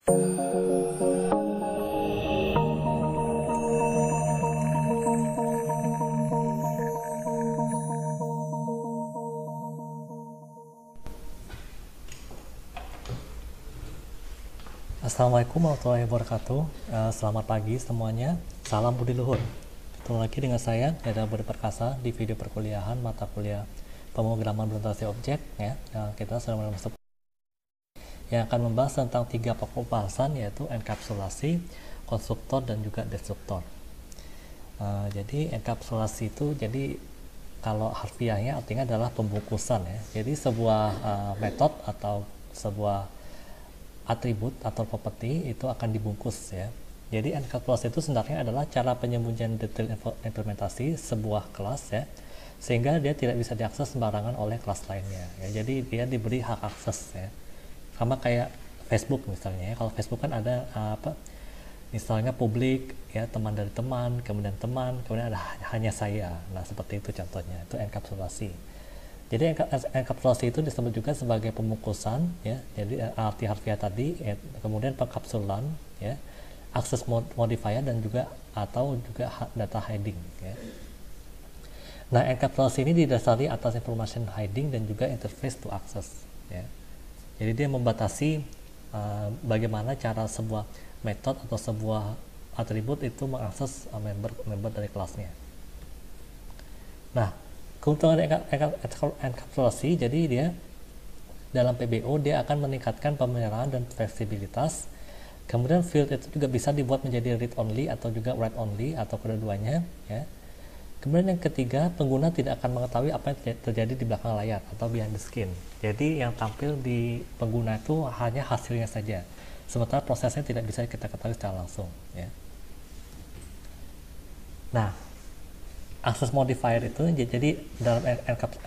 Assalamualaikum warahmatullahi wabarakatuh. Selamat pagi semuanya. Salam budi luhur. Ketemu lagi dengan saya, Yada Budi Perkasa, di video perkuliahan mata kuliah pemrograman berorientasi objek. Ya, kita sudah masuk yang akan membahas tentang 3 pokok bahasan, yaitu enkapsulasi, konstruktor, dan juga destruktor. Jadi enkapsulasi itu kalau harfiahnya artinya adalah pembungkusan ya. Jadi sebuah metode atau sebuah atribut atau properti itu akan dibungkus ya. Jadi enkapsulasi itu sebenarnya adalah cara penyembunyian detail implementasi sebuah kelas ya, sehingga dia tidak bisa diakses sembarangan oleh kelas lainnya ya. Jadi dia diberi hak akses ya. Sama kayak Facebook misalnya ya. Kalau Facebook kan ada misalnya publik ya, teman dari teman, kemudian ada hanya saya. Nah, seperti itu contohnya. Itu enkapsulasi. Jadi enkapsulasi itu disebut juga sebagai pembungkusan ya. Jadi arti harfiah tadi ya, kemudian pengkapsulan ya, access modifier, dan juga atau juga data hiding ya. Nah, enkapsulasi ini didasari atas information hiding dan juga interface to access ya. Jadi dia membatasi bagaimana cara sebuah metode atau sebuah atribut itu mengakses member dari kelasnya. Nah, keuntungan enkapsulasi, jadi dia dalam PBO dia akan meningkatkan pemeliharaan dan fleksibilitas. Kemudian field itu juga bisa dibuat menjadi read only atau juga write only atau kedua-duanya ya. Kemudian yang ketiga, pengguna tidak akan mengetahui apa yang terjadi di belakang layar atau behind the screen. Jadi yang tampil di pengguna itu hanya hasilnya saja, sementara prosesnya tidak bisa kita ketahui secara langsung ya. Nah, access modifier itu jadi dalam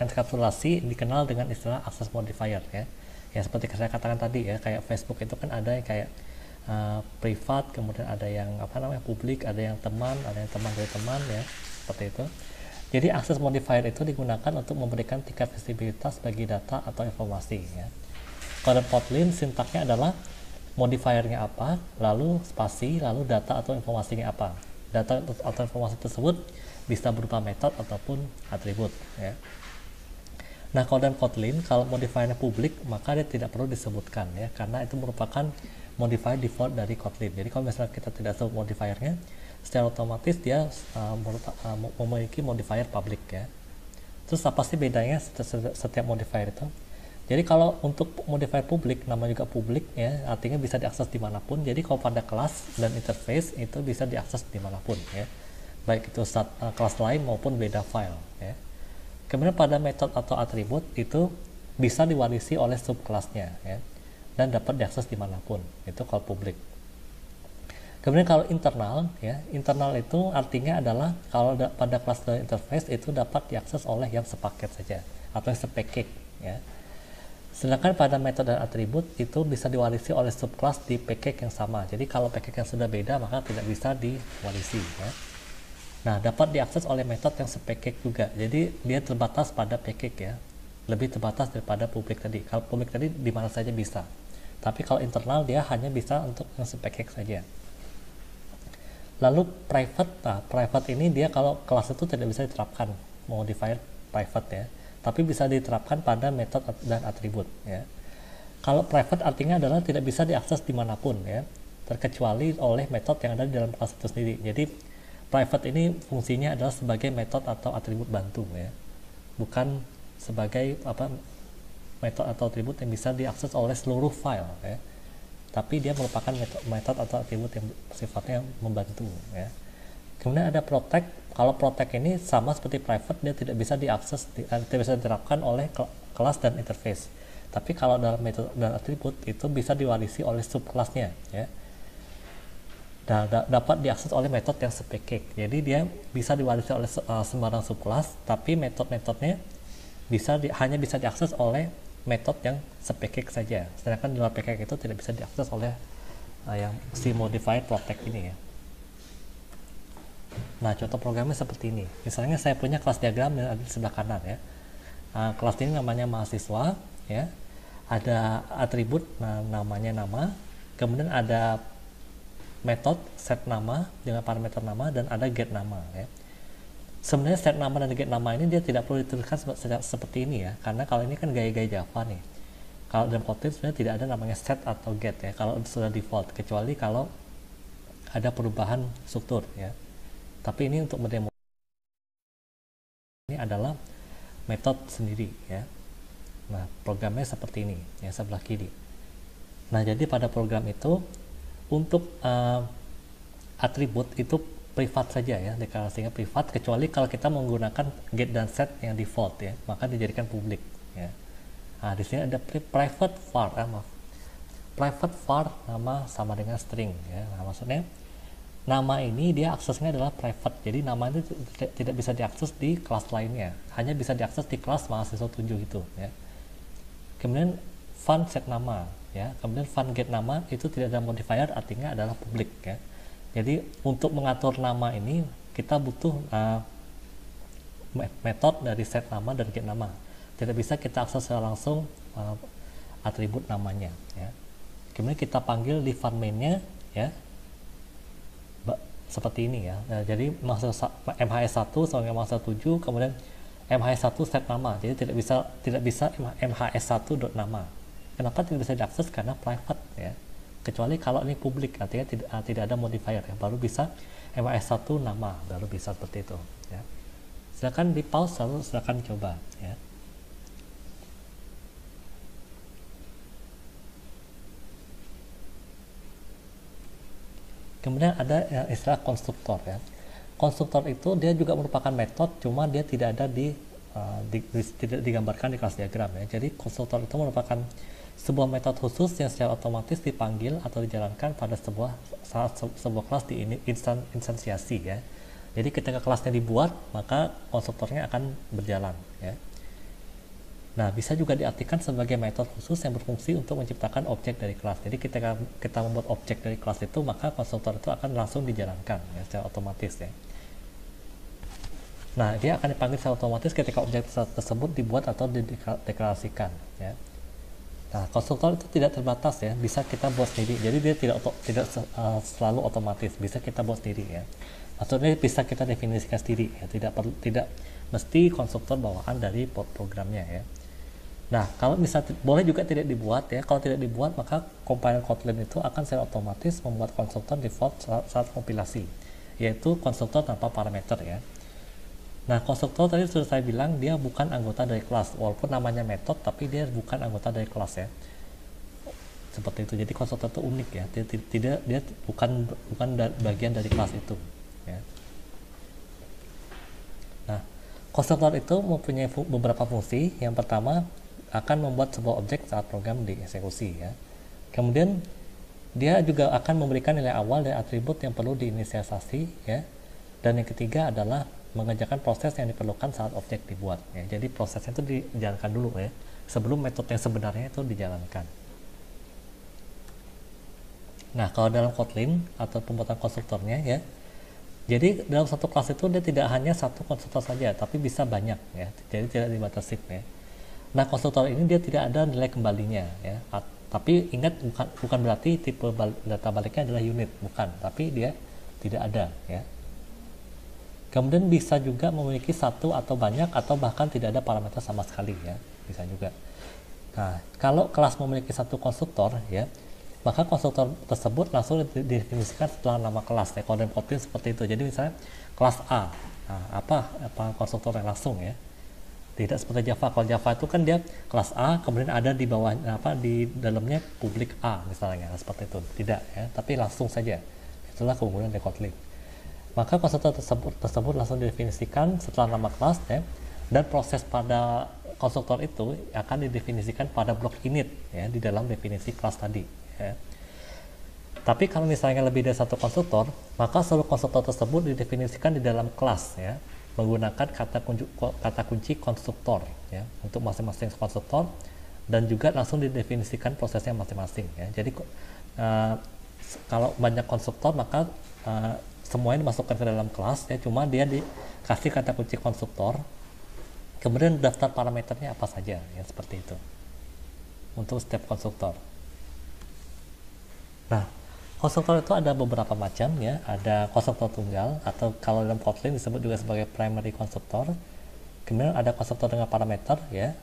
enkapsulasi dikenal dengan istilah access modifier ya. Ya seperti saya katakan tadi ya, kayak Facebook itu kan ada yang kayak privat, kemudian ada yang publik, ada yang teman, ada yang teman dari teman ya, seperti itu. Jadi access modifier itu digunakan untuk memberikan tingkat visibilitas bagi data atau informasi ya. Kalau Kotlin sintaknya adalah modifiernya apa, lalu spasi, lalu data atau informasinya apa. Data atau informasi tersebut bisa berupa metode ataupun atribut ya. Nah, kalau dalam Kotlin, kalau modifiernya publik maka dia tidak perlu disebutkan ya, karena itu merupakan modifier default dari Kotlin. Jadi kalau misalnya kita tidak sebut modifiernya, secara otomatis dia memiliki modifier public ya. Terus apa sih bedanya setiap modifier itu? Jadi kalau untuk modifier publik, nama juga publik ya, artinya bisa diakses dimanapun. Jadi kalau pada kelas dan interface itu bisa diakses dimanapun ya, baik itu kelas lain maupun beda file ya. Kemudian pada metode atau atribut itu bisa diwarisi oleh subkelasnya ya, dan dapat diakses dimanapun, itu kalau publik. Kemudian kalau internal ya, internal itu artinya adalah kalau pada kelas dan interface itu dapat diakses oleh yang sepaket saja atau yang sepackage ya. Sedangkan pada metode dan atribut itu bisa diwarisi oleh subkelas di package yang sama. Jadi kalau package yang sudah beda maka tidak bisa diwarisi ya. Nah, dapat diakses oleh metode yang sepackage juga. Jadi dia terbatas pada package ya, lebih terbatas daripada publik tadi. Kalau publik tadi di mana saja bisa, tapi kalau internal dia hanya bisa untuk yang sepackage saja. Lalu private, private ini dia kalau kelas itu tidak bisa diterapkan modifier private ya, tapi bisa diterapkan pada metode dan atribut ya. Kalau private artinya adalah tidak bisa diakses dimanapun ya, terkecuali oleh metode yang ada di dalam kelas itu sendiri. Jadi private ini fungsinya adalah sebagai metode atau atribut bantu ya, bukan sebagai metode atau atribut yang bisa diakses oleh seluruh file ya, tapi dia merupakan metode atau atribut yang sifatnya membantu ya. Kemudian ada protect. Kalau protect ini sama seperti private, dia tidak bisa diakses, tidak bisa diterapkan oleh kelas dan interface. Tapi kalau dalam metode dan atribut itu bisa diwarisi oleh subkelasnya ya, dapat diakses oleh metode yang sepackage. Jadi dia bisa diwarisi oleh sembarang subkelas, tapi metode-metodenya hanya bisa diakses oleh metode yang sepackage saja. Sedangkan di luar package itu tidak bisa diakses oleh yang si modifier protect ini ya. Nah, contoh programnya seperti ini. Misalnya saya punya kelas diagram yang ada di sebelah kanan ya. Kelas ini namanya mahasiswa ya. Ada atribut namanya nama. kemudian ada method set nama dengan parameter nama, dan ada get nama ya. Sebenarnya set nama dan get nama ini dia tidak perlu dituliskan seperti ini ya, karena kalau ini kan gaya-gaya Java nih. Kalau dalam Kotlin sebenarnya tidak ada namanya set atau get ya, kalau sudah default, kecuali kalau ada perubahan struktur ya. Tapi ini untuk mendemo ini adalah metode sendiri ya. Nah, programnya seperti ini ya, sebelah kiri. Nah, jadi pada program itu untuk atribut itu privat saja ya, deklarasinya privat, kecuali kalau kita menggunakan get dan set yang default ya, maka dijadikan publik ya. Nah, di sini ada private var, private var nama sama dengan string ya. Nah, maksudnya nama ini dia aksesnya adalah private, jadi nama itu tidak bisa diakses di kelas lainnya, hanya bisa diakses di kelas mahasiswa 7 itu ya. Kemudian fun set nama ya, kemudian fun get nama itu tidak ada modifier, artinya adalah publik ya. Jadi untuk mengatur nama ini kita butuh metode dari set nama dan get nama. Tidak bisa kita akses secara langsung atribut namanya ya. Kemudian kita panggil di fun main-nya ya, seperti ini ya. Nah, jadi MHS1 sama MHS7, kemudian MHS1 set nama. Jadi tidak bisa MHS1 nama. Kenapa tidak bisa diakses? Karena private ya. Kecuali kalau ini publik, artinya tidak ada modifier ya, baru bisa MHS1 nama, baru bisa seperti itu ya. Silakan di pause, lalu silakan coba ya. Kemudian ada istilah konstruktor ya. Konstruktor itu dia juga merupakan metode, cuma dia tidak ada tidak digambarkan di kelas diagram ya. Jadi konstruktor itu merupakan sebuah metode khusus yang secara otomatis dipanggil atau dijalankan pada sebuah kelas di instansiasi ya. Jadi ketika kelasnya dibuat, maka konstruktornya akan berjalan ya. Nah, bisa juga diartikan sebagai metode khusus yang berfungsi untuk menciptakan objek dari kelas. Jadi ketika kita membuat objek dari kelas itu, maka konstruktor itu akan langsung dijalankan ya, secara otomatis ya. Nah, dia akan dipanggil secara otomatis ketika objek tersebut dibuat atau dideklarasikan ya. Nah, konstruktor itu tidak terbatas ya, bisa kita buat sendiri. Jadi dia tidak selalu otomatis, bisa kita buat sendiri ya. Maksudnya bisa kita definisikan sendiri ya, tidak mesti konstruktor bawaan dari programnya ya. Nah, kalau misalnya boleh juga tidak dibuat ya. Kalau tidak dibuat, maka compiler Kotlin itu akan secara otomatis membuat konstruktor default saat kompilasi, yaitu konstruktor tanpa parameter ya. Nah, konstruktor tadi sudah saya bilang dia bukan anggota dari kelas, walaupun namanya metode, tapi dia bukan anggota dari kelas ya. Seperti itu. Jadi konstruktor itu unik ya. Dia bukan bagian dari kelas itu ya. Nah, konstruktor itu mempunyai beberapa fungsi. Yang pertama, akan membuat sebuah objek saat program dieksekusi ya. Kemudian dia juga akan memberikan nilai awal dari atribut yang perlu diinisialisasi ya. Dan yang ketiga adalah mengerjakan proses yang diperlukan saat objek dibuat ya. Jadi prosesnya itu dijalankan dulu ya, sebelum metode yang sebenarnya itu dijalankan. Nah, kalau dalam Kotlin atau pembuatan konstruktornya ya, jadi dalam satu kelas itu dia tidak hanya satu konstruktor saja, tapi bisa banyak ya. Jadi tidak dibatasi ya. Nah, konstruktor ini dia tidak ada nilai kembalinya ya. Tapi ingat, bukan berarti tipe data baliknya adalah unit, bukan, tapi dia tidak ada ya. Kemudian bisa juga memiliki satu atau banyak, atau bahkan tidak ada parameter sama sekali ya, bisa juga. Nah, kalau kelas memiliki satu konstruktor ya, maka konstruktor tersebut langsung didefinisikan setelah nama kelas ya. Kalau dalam Kotlin seperti itu. Jadi misalnya kelas A, nah, apa konstruktor yang langsung ya. Tidak seperti Java. Kalau Java itu kan dia kelas A, kemudian ada di bawah di dalamnya publik A misalnya, seperti itu. Tidak ya, tapi langsung saja. Itulah keunggulan dari Kotlin. Maka konstruktor tersebut langsung didefinisikan setelah nama kelas ya, dan proses pada konstruktor itu akan didefinisikan pada blok init ya, di dalam definisi kelas tadi ya. Tapi kalau misalnya lebih dari satu konstruktor, maka seluruh konstruktor tersebut didefinisikan di dalam kelas ya, menggunakan kata kunci konstruktor ya, untuk masing-masing konstruktor, dan juga langsung didefinisikan prosesnya masing-masing ya. Jadi kalau banyak konstruktor, maka semuanya dimasukkan ke dalam kelas ya, cuma dia dikasih kata kunci konstruktor, kemudian daftar parameternya apa saja ya, seperti itu untuk setiap konstruktor. Nah, konstruktor itu ada beberapa macam ya. Ada konstruktor tunggal atau kalau dalam Kotlin disebut juga sebagai primary konstruktor. Kemudian ada konstruktor dengan parameter ya.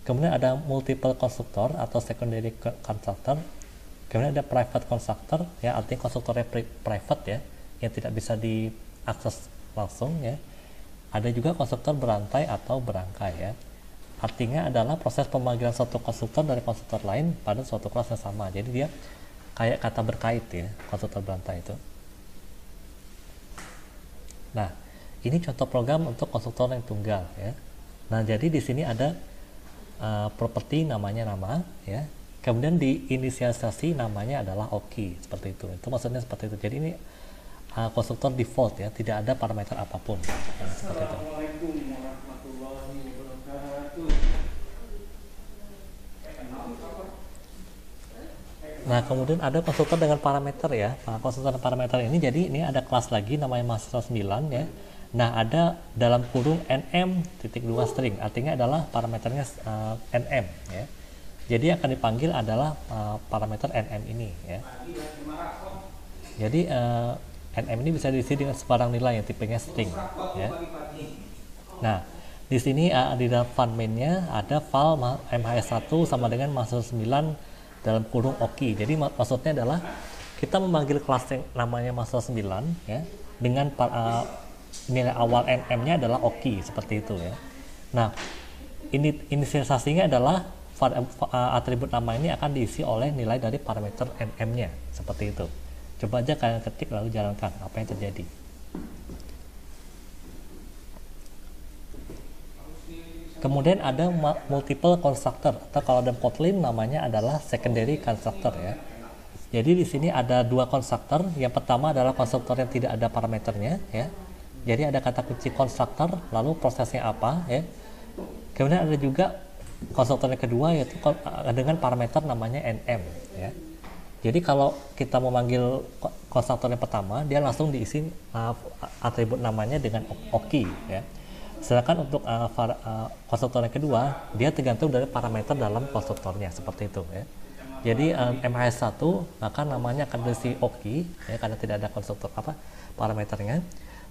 Kemudian ada multiple konstruktor atau secondary constructor. Kemudian ada private constructor ya, artinya konstruktornya private ya, yang tidak bisa diakses langsung ya. Ada juga konstruktor berantai atau berangkai ya. Artinya adalah proses pemanggilan suatu konstruktor dari konstruktor lain pada suatu kelas yang sama. Jadi dia kayak kata berkait ya, konstruktor berantai itu. Nah, ini contoh program untuk konstruktor yang tunggal ya. Nah, jadi di sini ada properti namanya nama ya. Kemudian diinisialisasi namanya adalah OKI seperti itu. Itu maksudnya seperti itu. Jadi ini konstruktor default ya, tidak ada parameter apapun. Nah, seperti itu. Nah, kemudian ada konstruktor dengan parameter ya. Nah, konstruktor dengan parameter ini, jadi ini ada kelas lagi namanya mahasiswa 9 ya. Nah, ada dalam kurung nm.2 string, artinya adalah parameternya nm ya. Jadi yang akan dipanggil adalah parameter nm ini ya. Jadi nm ini bisa diisi dengan sebarang nilai yang tipenya string ya. Nah, di sini di dalam file main-nya ada file mhs1 sama dengan mahasiswa 9 dalam kurung OKI. Jadi maksudnya adalah kita memanggil kelas yang namanya mahasiswa 9 ya, dengan nilai awal nm-nya adalah OKI seperti itu ya. Nah, ini inisialisasinya adalah atribut nama ini akan diisi oleh nilai dari parameter nm-nya seperti itu. Coba aja kalian ketik lalu jalankan apa yang terjadi. Kemudian ada multiple constructor atau kalau dalam Kotlin namanya adalah secondary constructor ya. Jadi di sini ada dua constructor. Yang pertama adalah konstruktor yang tidak ada parameternya ya. Jadi ada kata kunci constructor, lalu prosesnya apa ya. Kemudian ada juga konstruktor yang kedua yaitu dengan parameter namanya nm ya. Jadi kalau kita memanggil konstruktor yang pertama, dia langsung diisi atribut namanya dengan OKI ya. Sedangkan untuk konstruktor yang kedua, dia tergantung dari parameter dalam konstruktornya seperti itu ya. Jadi mhs1 maka namanya akan diisi OKI ya, karena tidak ada konstruktor parameternya.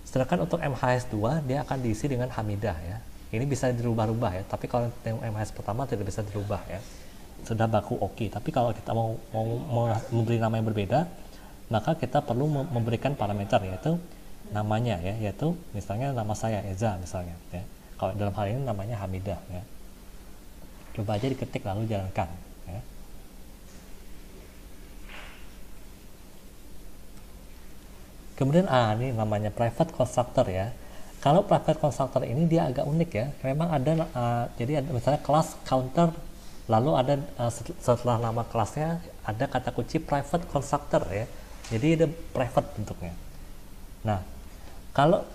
Sedangkan untuk mhs2 dia akan diisi dengan hamidah ya. Ini bisa dirubah-rubah ya, tapi kalau yang mhs pertama tidak bisa dirubah ya. Sudah baku OKI. Tapi kalau kita mau memberi nama yang berbeda, maka kita perlu memberikan parameter yaitu namanya ya, yaitu misalnya nama saya Eza misalnya ya. Kalau dalam hal ini namanya Hamidah ya. Coba aja diketik lalu jalankan ya. Kemudian ini namanya private constructor ya. Kalau private constructor ini dia agak unik ya. Memang ada jadi ada misalnya kelas counter, lalu ada setelah nama kelasnya ada kata kunci private constructor ya. Jadi ada private bentuknya. Nah, kalau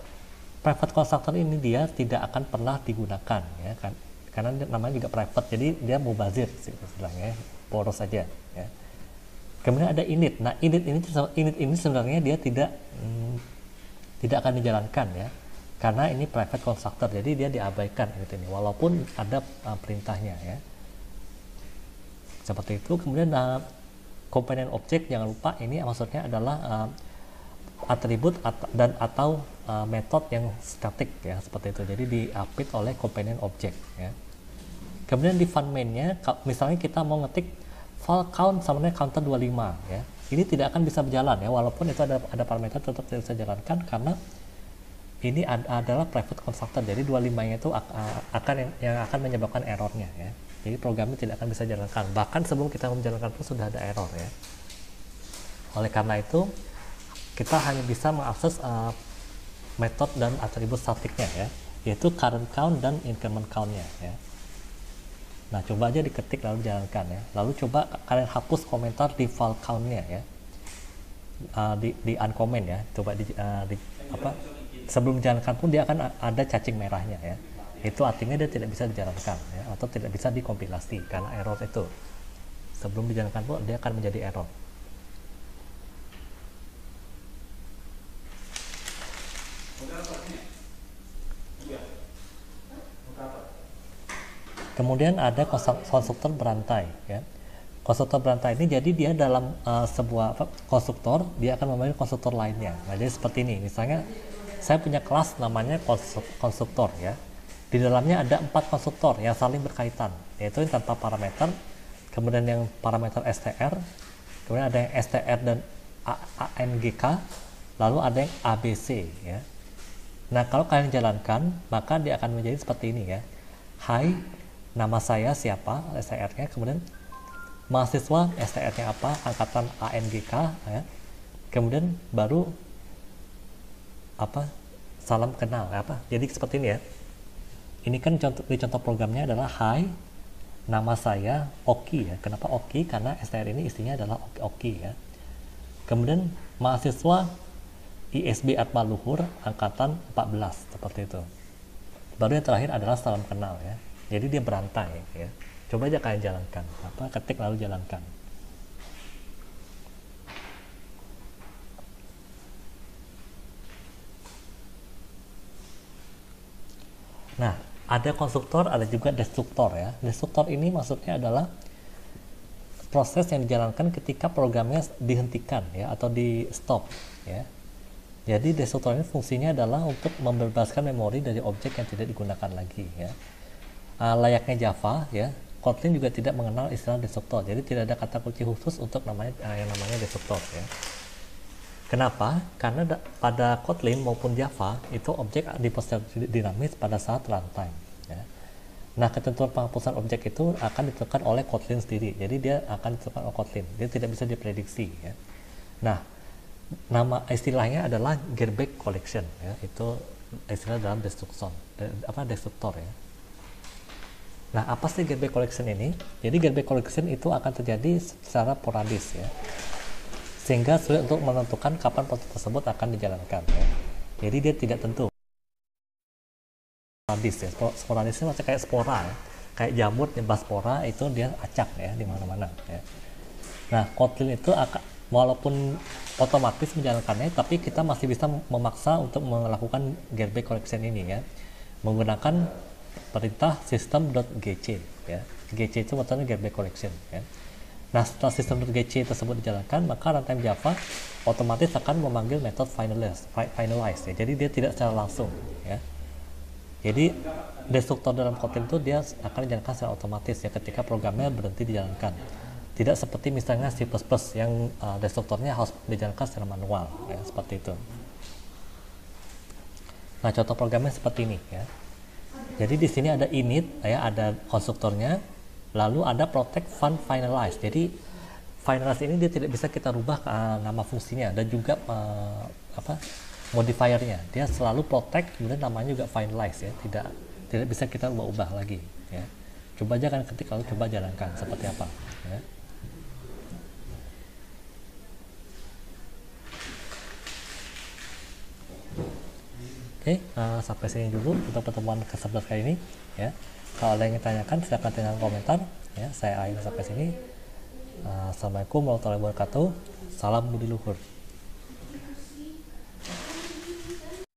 private constructor ini dia tidak akan pernah digunakan ya kan, karena namanya juga private, jadi dia mubazir istilahnya, poros saja ya. Kemudian ada init. Nah, init ini sebenarnya dia tidak akan dijalankan ya, karena ini private constructor, jadi dia diabaikan init ini walaupun ada perintahnya ya. Seperti itu. Kemudian komponen objek, jangan lupa ini maksudnya adalah atribut dan atau metode yang statik ya, seperti itu. Jadi diapit oleh komponen objek ya. Kemudian di fun main-nya misalnya kita mau ngetik file count sama dengan counter 25 ya. Ini tidak akan bisa berjalan ya, walaupun itu ada parameter tetap tidak bisa jalankan karena ini adalah private constructor. Jadi 25-nya itu yang akan menyebabkan errornya ya. Jadi programnya tidak akan bisa jalankan. Bahkan sebelum kita menjalankan pun sudah ada error ya. Oleh karena itu kita hanya bisa mengakses metode dan atribut statiknya ya, yaitu current count dan increment count-nya ya. Nah, coba aja diketik lalu jalankan ya. Lalu coba kalian hapus komentar di file count-nya ya. Di uncomment ya. Coba sebelum dijalankan pun dia akan ada cacing merahnya ya. Itu artinya dia tidak bisa dijalankan ya, atau tidak bisa dikompilasi karena error itu. Sebelum dijalankan pun dia akan menjadi error. Kemudian ada konstruktor berantai ya. Konstruktor berantai ini jadi dia dalam sebuah konstruktor, dia akan memanggil konstruktor lainnya. Nah, jadi seperti ini. Misalnya saya punya kelas namanya konstruktor ya. Di dalamnya ada 4 konstruktor yang saling berkaitan, yaitu yang tanpa parameter, kemudian yang parameter str, kemudian ada yang str dan angk, lalu ada yang abc ya. Nah, kalau kalian jalankan, maka dia akan menjadi seperti ini ya. Hai, nama saya siapa, str-nya, kemudian mahasiswa, str-nya apa, angkatan angk ya. Kemudian baru apa, salam kenal apa. Jadi seperti ini ya. Ini kan contoh programnya adalah Hai, nama saya Oki ya. Kenapa Oki? Karena str ini isinya adalah Oki ya. Kemudian mahasiswa ISB Atma Luhur angkatan 14 seperti itu. Baru yang terakhir adalah salam kenal ya. Jadi dia berantai ya. Coba aja kalian jalankan. Ketik lalu jalankan. Nah, ada konstruktor, ada juga destruktor ya. Destruktor ini maksudnya adalah proses yang dijalankan ketika programnya dihentikan ya atau di stop ya. Jadi destruktor ini fungsinya adalah untuk membebaskan memori dari objek yang tidak digunakan lagi ya. Layaknya Java ya, Kotlin juga tidak mengenal istilah destruktor. Jadi tidak ada kata kunci khusus untuk yang namanya destruktor ya. Kenapa? Karena pada Kotlin maupun Java itu objek diproses dinamis pada saat runtime. Ya. Nah, ketentuan penghapusan objek itu akan ditentukan oleh Kotlin sendiri. Jadi dia akan ditentukan oleh Kotlin. Dia tidak bisa diprediksi. Ya. Nah, nama istilahnya adalah garbage collection. Ya. Itu istilah dalam destruktor ya. Nah, apa sih garbage collection ini? Jadi garbage collection itu akan terjadi secara sporadis ya. Sehingga sulit untuk menentukan kapan proses tersebut akan dijalankan ya. Jadi dia tidak tentu. Sporadis ya. Sporadisnya macam kayak spora ya. Kayak jamur nyebar spora itu dia acak ya di mana-mana ya. Nah, Kotlin itu walaupun otomatis menjalankannya, tapi kita masih bisa memaksa untuk melakukan garbage collection ini ya. Menggunakan perintah system.gc ya. Gc itu maksudnya garbage collection ya. Nah, setelah system.gc tersebut dijalankan, maka runtime Java otomatis akan memanggil metode finalize ya. Jadi dia tidak secara langsung ya. Jadi destruktor dalam Kotlin itu dia akan dijalankan secara otomatis ya ketika programnya berhenti dijalankan. Tidak seperti misalnya C++ yang destruktornya harus dijalankan secara manual ya, seperti itu. Nah, contoh programnya seperti ini ya. Jadi di sini ada init ya, ada konstruktornya. Lalu ada protect fun finalize. Jadi finalize ini dia tidak bisa kita rubah nama fungsinya dan juga modifiernya. Dia selalu protect, kemudian namanya juga finalize ya. Tidak bisa kita ubah lagi ya. Coba aja kan ketik lalu coba jalankan seperti apa ya. Oke, sampai sini dulu untuk pertemuan ke-11 kali ini ya. Kalau ada yang ingin tanyakan silahkan tinggal komentar ya. Saya akhiri sampai sini. Assalamualaikum warahmatullahi wabarakatuh. Salam budi luhur.